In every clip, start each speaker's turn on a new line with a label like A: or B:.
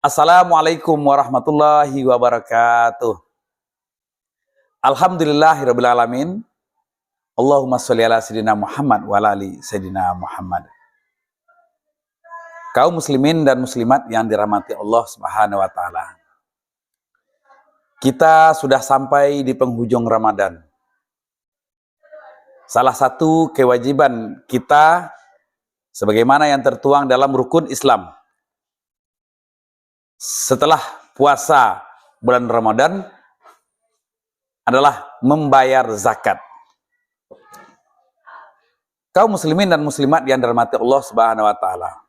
A: Assalamualaikum warahmatullahi wabarakatuh. Alhamdulillahirabbil alamin. Allahumma sholli ala sayyidina Muhammad wa ala ali sayyidina Muhammad. Kaum muslimin dan muslimat yang dirahmati Allah Subhanahu wa taala. Kita sudah sampai di penghujung Ramadan. Salah satu kewajiban kita sebagaimana yang tertuang dalam rukun Islam. Setelah puasa bulan Ramadan adalah membayar zakat. Kaum muslimin dan muslimat yang dirahmati Allah Subhanahu wa taala.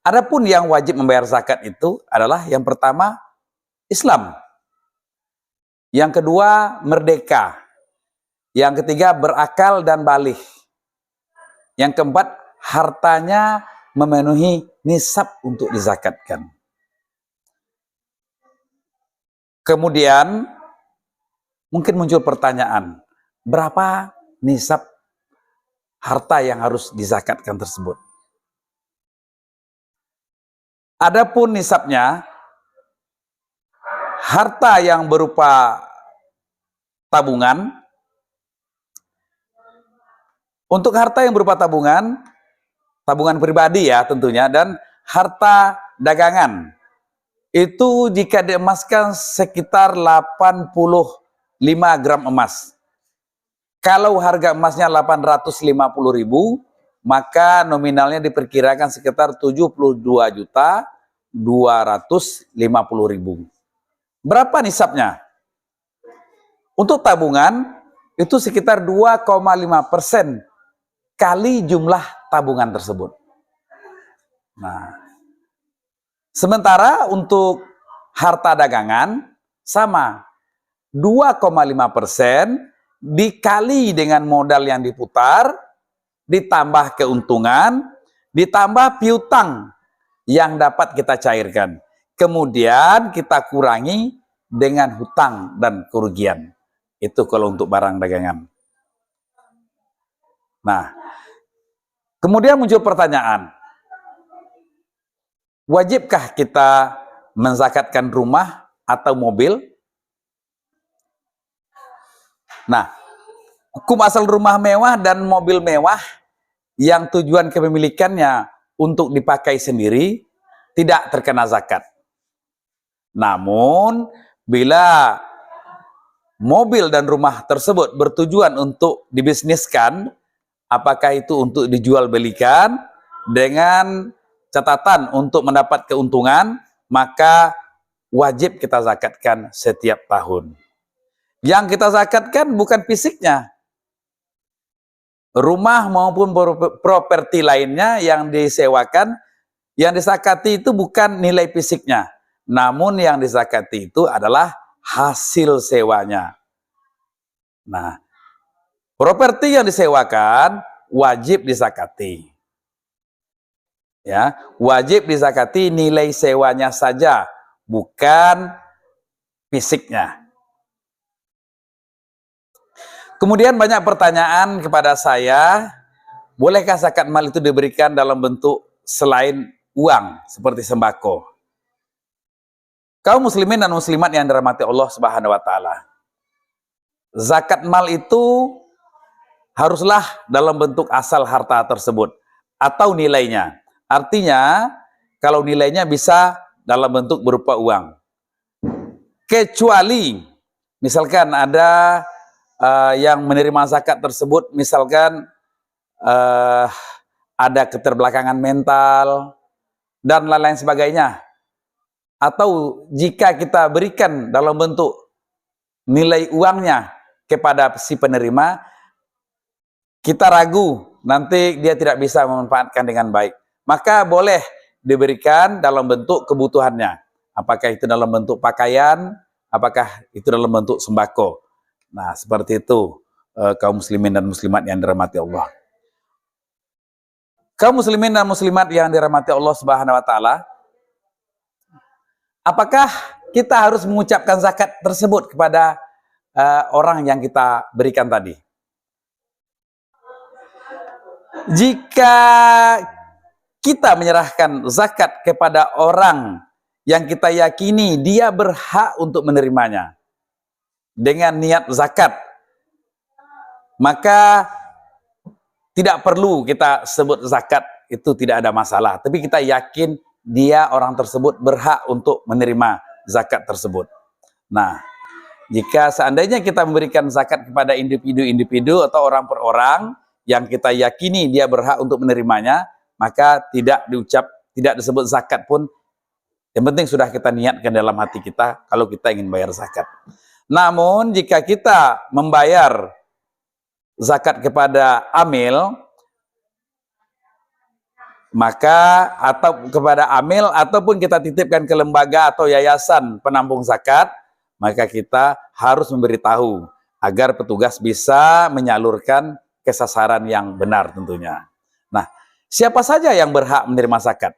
A: Adapun yang wajib membayar zakat itu adalah yang pertama Islam. Yang kedua merdeka. Yang ketiga berakal dan baligh. Yang keempat hartanya memenuhi nisab untuk dizakatkan. Kemudian mungkin muncul pertanyaan, berapa nisab harta yang harus dizakatkan tersebut? Adapun nisabnya, harta yang berupa tabungan, untuk harta yang berupa tabungan pribadi ya tentunya, dan harta dagangan itu jika diemaskan sekitar 85 gram emas. Kalau harga emasnya 850.000, maka nominalnya diperkirakan sekitar 72.250.000. Berapa nisabnya? Untuk tabungan itu sekitar 2,5% kali jumlah tabungan tersebut. Nah, sementara untuk harta dagangan sama 2,5% dikali dengan modal yang diputar, ditambah keuntungan, ditambah piutang yang dapat kita cairkan. Kemudian kita kurangi dengan hutang dan kerugian. Itu kalau untuk barang dagangan. Nah, kemudian muncul pertanyaan, wajibkah kita menzakatkan rumah atau mobil? Nah, hukum asal rumah mewah dan mobil mewah yang tujuan kepemilikannya untuk dipakai sendiri tidak terkena zakat. Namun, bila mobil dan rumah tersebut bertujuan untuk dibisniskan, apakah itu untuk dijual belikan dengan catatan untuk mendapat keuntungan, maka wajib kita zakatkan setiap tahun. Yang kita zakatkan bukan fisiknya. Rumah maupun properti lainnya yang disewakan, yang dizakati itu bukan nilai fisiknya. Namun yang dizakati itu adalah hasil sewanya. Nah, properti yang disewakan wajib dizakati. Ya, wajib dizakati nilai sewanya saja, bukan fisiknya. Kemudian banyak pertanyaan kepada saya, bolehkah zakat mal itu diberikan dalam bentuk selain uang seperti sembako? Kaum muslimin dan muslimat yang dirahmati Allah Subhanahu wa taala. Zakat mal itu haruslah dalam bentuk asal harta tersebut atau nilainya. Artinya, kalau nilainya bisa dalam bentuk berupa uang. Kecuali, misalkan ada yang menerima zakat tersebut, misalkan ada keterbelakangan mental, dan lain-lain sebagainya. Atau jika kita berikan dalam bentuk nilai uangnya kepada si penerima, kita ragu nanti dia tidak bisa memanfaatkan dengan baik. Maka boleh diberikan dalam bentuk kebutuhannya. Apakah itu dalam bentuk pakaian, apakah itu dalam bentuk sembako. Nah, seperti itu kaum muslimin dan muslimat yang dirahmati Allah. Kaum muslimin dan muslimat yang dirahmati Allah Subhanahu wa taala, apakah kita harus mengucapkan zakat tersebut kepada orang yang kita berikan tadi? Jika kita menyerahkan zakat kepada orang yang kita yakini dia berhak untuk menerimanya dengan niat zakat, maka tidak perlu kita sebut zakat, itu tidak ada masalah. Tapi kita yakin dia, orang tersebut berhak untuk menerima zakat tersebut. Nah, jika seandainya kita memberikan zakat kepada individu-individu atau orang per orang yang kita yakini dia berhak untuk menerimanya, maka tidak disebut zakat pun. Yang penting sudah kita niatkan dalam hati kita kalau kita ingin bayar zakat. Namun jika kita membayar zakat kepada amil, maka atau kepada amil ataupun kita titipkan ke lembaga atau yayasan penampung zakat, maka kita harus memberitahu agar petugas bisa menyalurkan ke sasaran yang benar tentunya. Nah, siapa saja yang berhak menerima zakat?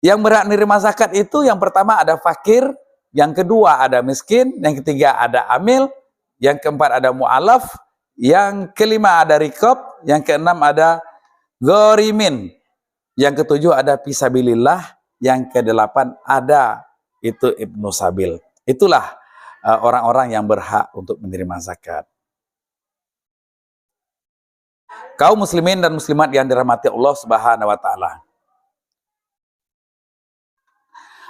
A: Yang berhak menerima zakat itu yang pertama ada fakir, yang kedua ada miskin, yang ketiga ada amil, yang keempat ada mu'alaf, yang kelima ada rikob, yang keenam ada ghorimin, yang ketujuh ada fisabilillah, yang kedelapan ada itu ibnu sabil. Itulah orang-orang yang berhak untuk menerima zakat. Kaum muslimin dan muslimat yang dirahmati Allah Subhanahu wa taala.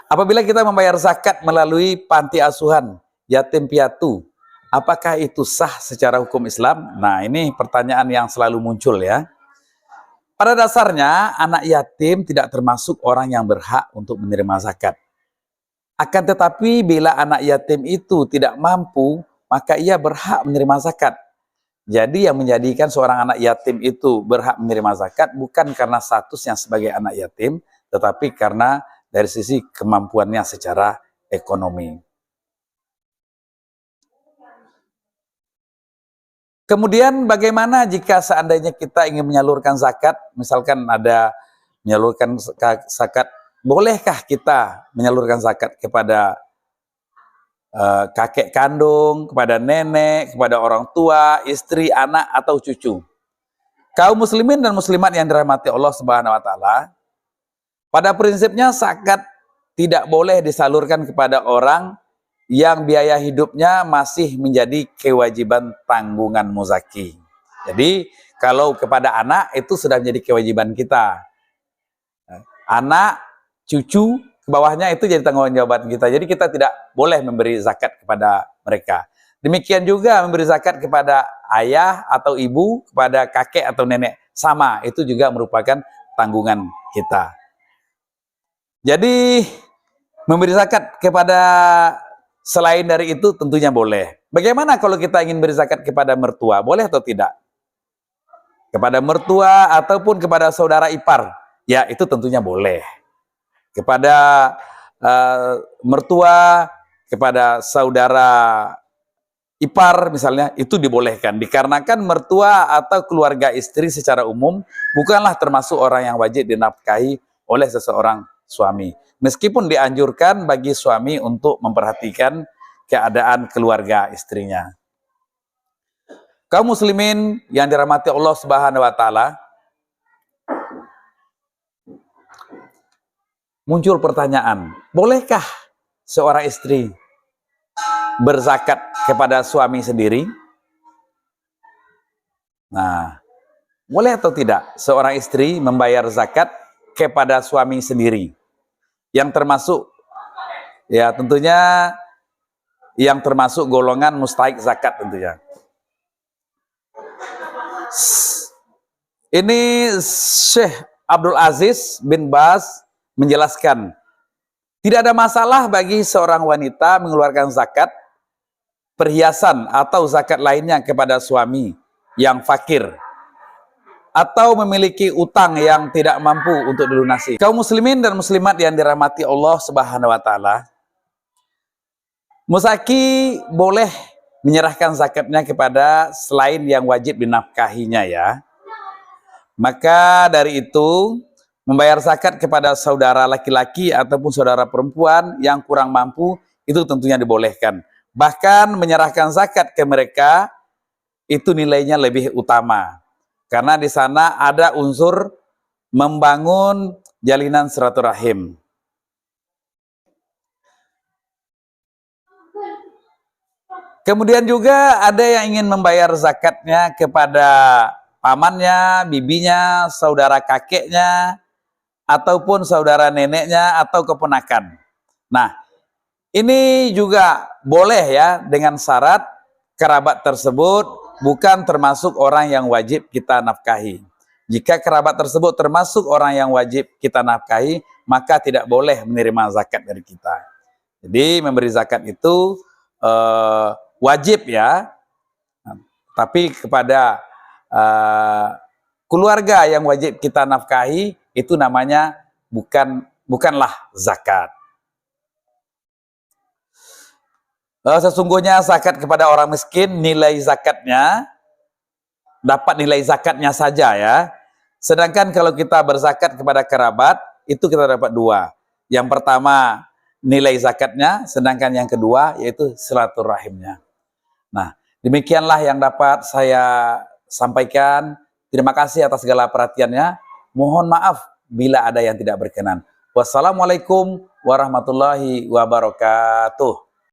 A: Apabila kita membayar zakat melalui panti asuhan, yatim piatu, apakah itu sah secara hukum Islam? Nah, ini pertanyaan yang selalu muncul ya. Pada dasarnya, anak yatim tidak termasuk orang yang berhak untuk menerima zakat. Akan tetapi, bila anak yatim itu tidak mampu, maka ia berhak menerima zakat. Jadi yang menjadikan seorang anak yatim itu berhak menerima zakat bukan karena statusnya sebagai anak yatim, tetapi karena dari sisi kemampuannya secara ekonomi. Kemudian bagaimana jika seandainya kita ingin menyalurkan zakat, misalkan ada menyalurkan zakat, bolehkah kita menyalurkan zakat kepada kakek kandung, kepada nenek, kepada orang tua, istri, anak, atau cucu? Kaum muslimin dan muslimat yang dirahmati Allah Subhanahu wa taala, pada prinsipnya zakat tidak boleh disalurkan kepada orang yang biaya hidupnya masih menjadi kewajiban tanggungan muzaki. Jadi kalau kepada anak itu sudah menjadi kewajiban kita. Anak, cucu, ke bawahnya itu jadi tanggung jawab kita. Jadi kita tidak boleh memberi zakat kepada mereka. Demikian juga memberi zakat kepada ayah atau ibu, kepada kakek atau nenek. Sama, itu juga merupakan tanggungan kita. Jadi memberi zakat kepada selain dari itu tentunya boleh. Bagaimana kalau kita ingin beri zakat kepada mertua? Boleh atau tidak? Kepada mertua ataupun kepada saudara ipar? Ya, itu tentunya boleh. Kepada mertua, kepada saudara ipar misalnya, itu dibolehkan. Dikarenakan mertua atau keluarga istri secara umum bukanlah termasuk orang yang wajib dinafkahi oleh seseorang suami. Meskipun dianjurkan bagi suami untuk memperhatikan keadaan keluarga istrinya. Kaum muslimin yang dirahmati Allah Subhanahu wa taala, muncul pertanyaan, bolehkah seorang istri berzakat kepada suami sendiri? Nah, boleh atau tidak seorang istri membayar zakat kepada suami sendiri? Yang termasuk, ya tentunya yang termasuk golongan mustahik zakat tentunya. Ini Syekh Abdul Aziz bin Baz menjelaskan, tidak ada masalah bagi seorang wanita mengeluarkan zakat, perhiasan atau zakat lainnya kepada suami yang fakir atau memiliki utang yang tidak mampu untuk dilunasi. Kaum muslimin dan muslimat yang dirahmati Allah Subhanahu wa taala, muzaki boleh menyerahkan zakatnya kepada selain yang wajib dinafkahinya ya. Maka dari itu, membayar zakat kepada saudara laki-laki ataupun saudara perempuan yang kurang mampu itu tentunya dibolehkan. Bahkan menyerahkan zakat ke mereka itu nilainya lebih utama. Karena di sana ada unsur membangun jalinan silaturahim. Kemudian juga ada yang ingin membayar zakatnya kepada pamannya, bibinya, saudara kakeknya, ataupun saudara neneknya, atau keponakan. Nah, ini juga boleh ya, dengan syarat kerabat tersebut bukan termasuk orang yang wajib kita nafkahi. Jika kerabat tersebut termasuk orang yang wajib kita nafkahi, maka tidak boleh menerima zakat dari kita. Jadi memberi zakat itu wajib ya, tapi kepada keluarga yang wajib kita nafkahi, itu namanya bukanlah zakat. Sesungguhnya zakat kepada orang miskin, nilai zakatnya dapat nilai zakatnya saja ya. Sedangkan kalau kita berzakat kepada kerabat, itu kita dapat dua. Yang pertama nilai zakatnya, sedangkan yang kedua yaitu silaturahimnya. Nah, demikianlah yang dapat saya sampaikan. Terima kasih atas segala perhatiannya. Mohon maaf bila ada yang tidak berkenan. Wassalamualaikum warahmatullahi wabarakatuh.